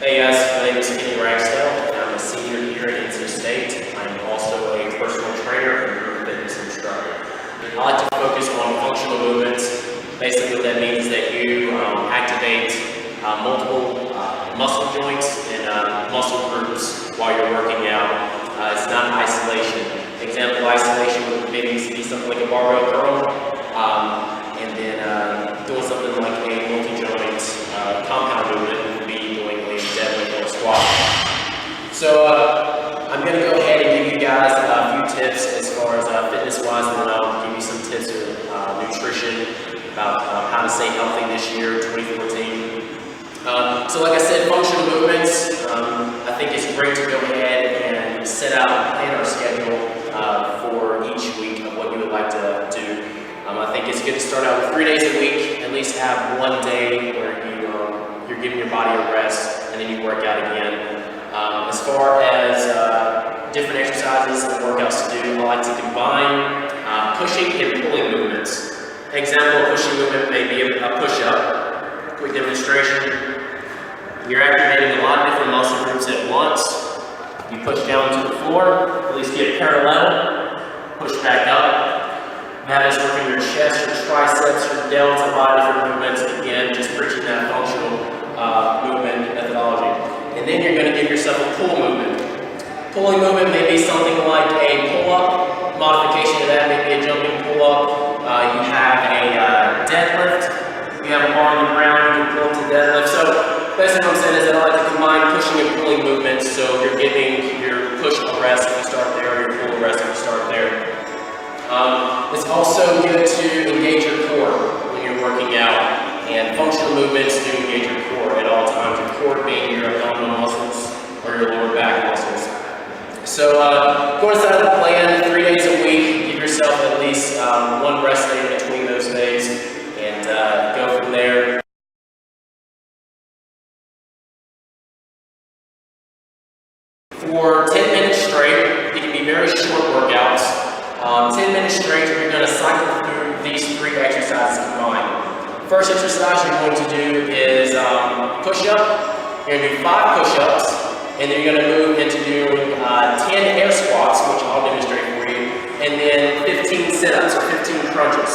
Hey guys, my name is Ragsdale, and I'm a senior here at NC State. I'm also a personal trainer and group fitness instructor. I like to focus on functional movements. Basically what that means is that you activate multiple muscle joints and muscle groups while you're working out. It's not isolation. Example of isolation would maybe be something like a barbell curl, and then doing something like a multi-joint compound movement would be doing a deadlift or a squat. So I'm going to go ahead and give you guys a few tips as far as fitness-wise, and then I'll give you some tips of nutrition about how to stay healthy this year, 2014. So like I said, functional movements, I think it's great to go ahead and set out and plan our schedule for each week of what you would like to do. I think it's good to start out with 3 days a week, at least have one day where you're giving your body a rest and then you work out again. As far as different exercises and workouts to do, I like to combine pushing and pulling movements. An example of pushing movement may be a push-up. Quick demonstration. You're activating a lot of different muscle groups at once. You push down to the floor, at least get parallel, push back up. That is working your chest, your triceps, your delts, a lot of different movements. Again, just preaching that functional movement methodology. And then you're going to give yourself a pull movement. Pulling movement may be something like a pull-up. Modification to that may be a jumping pull-up. You have a deadlift. You have a bar on the ground, you can pull up to deadlift. So basically what I'm saying is that I like to combine pushing and pulling movements. So you're giving your push a rest if you start there, or your pull a rest if you start there. It's also good to engage your core when you're working out, and functional movements do engage your core at all times. Your core being your abdominal muscles or your lower back muscles. So go inside the plan 3 days a week. Give yourself at least one rest day in between those days, and go from there. For 10 minutes straight, it can be very short workouts. 10 minutes straight, you're going to cycle through these 3 exercises combined. First exercise you're going to do is push-up. You're going to do 5 push-ups, and then you're going to move into doing 10 air squats, which I'll demonstrate for you, and then 15 sit-ups or 15 crunches.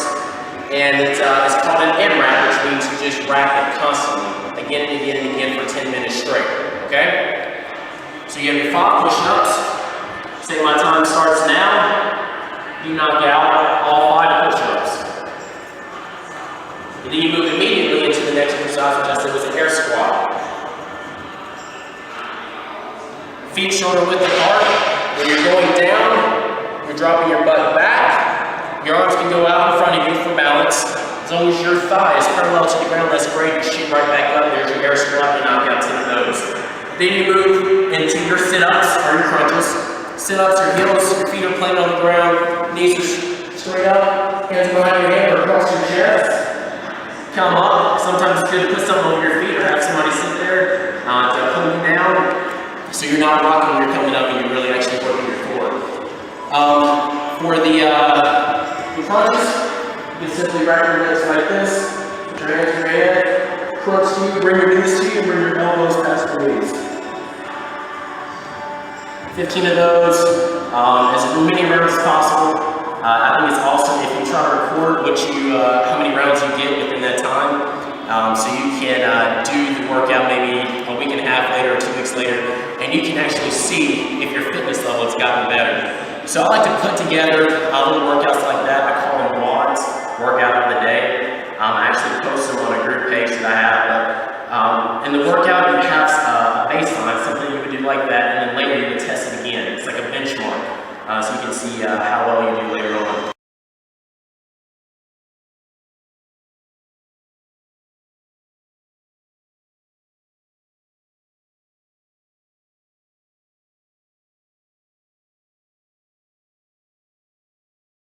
And it's called an AMRAP, which means you just rack it constantly, again and again and again for 10 minutes straight. Okay? So you have your 5 push-ups. Say my time starts now. You knock out all 5 push-ups. And then you move immediately into the next exercise, which I said was an air squat. Feet shoulder width apart. When you're going down, you're dropping your butt back. Your arms can go out in front of you for balance. As long as your thigh is parallel to the ground, that's great. You shoot right back up. There's your air squat. You knock out 10 of those. Then you move into your sit-ups or your crunches. Sit-ups, your heels, your feet are planted on the ground, knees are straight up, hands behind your head or across your chest. Come up. Sometimes it's good to put something over your feet or have somebody sit there to pull you down. So you're not rocking when you're coming up and you're really actually working your core. For the crunches, you can simply rack your legs like this, put your hands to your head, crunch to you, bring your knees to you, and bring your elbows past your knees. 15 of those, as many rounds as possible. I think it's awesome if you try to record how many rounds you get within that time. So you can do the workout maybe a week and a half later or 2 weeks later, and you can actually see if your fitness level has gotten better. So I like to put together little workouts like that. I call them WODs, workout of the day. I actually post them on a group page that I have. But in the workout, you have a baseline, something you would do like that, and then later you would test it again. It's like a benchmark, so you can see how well you do later on.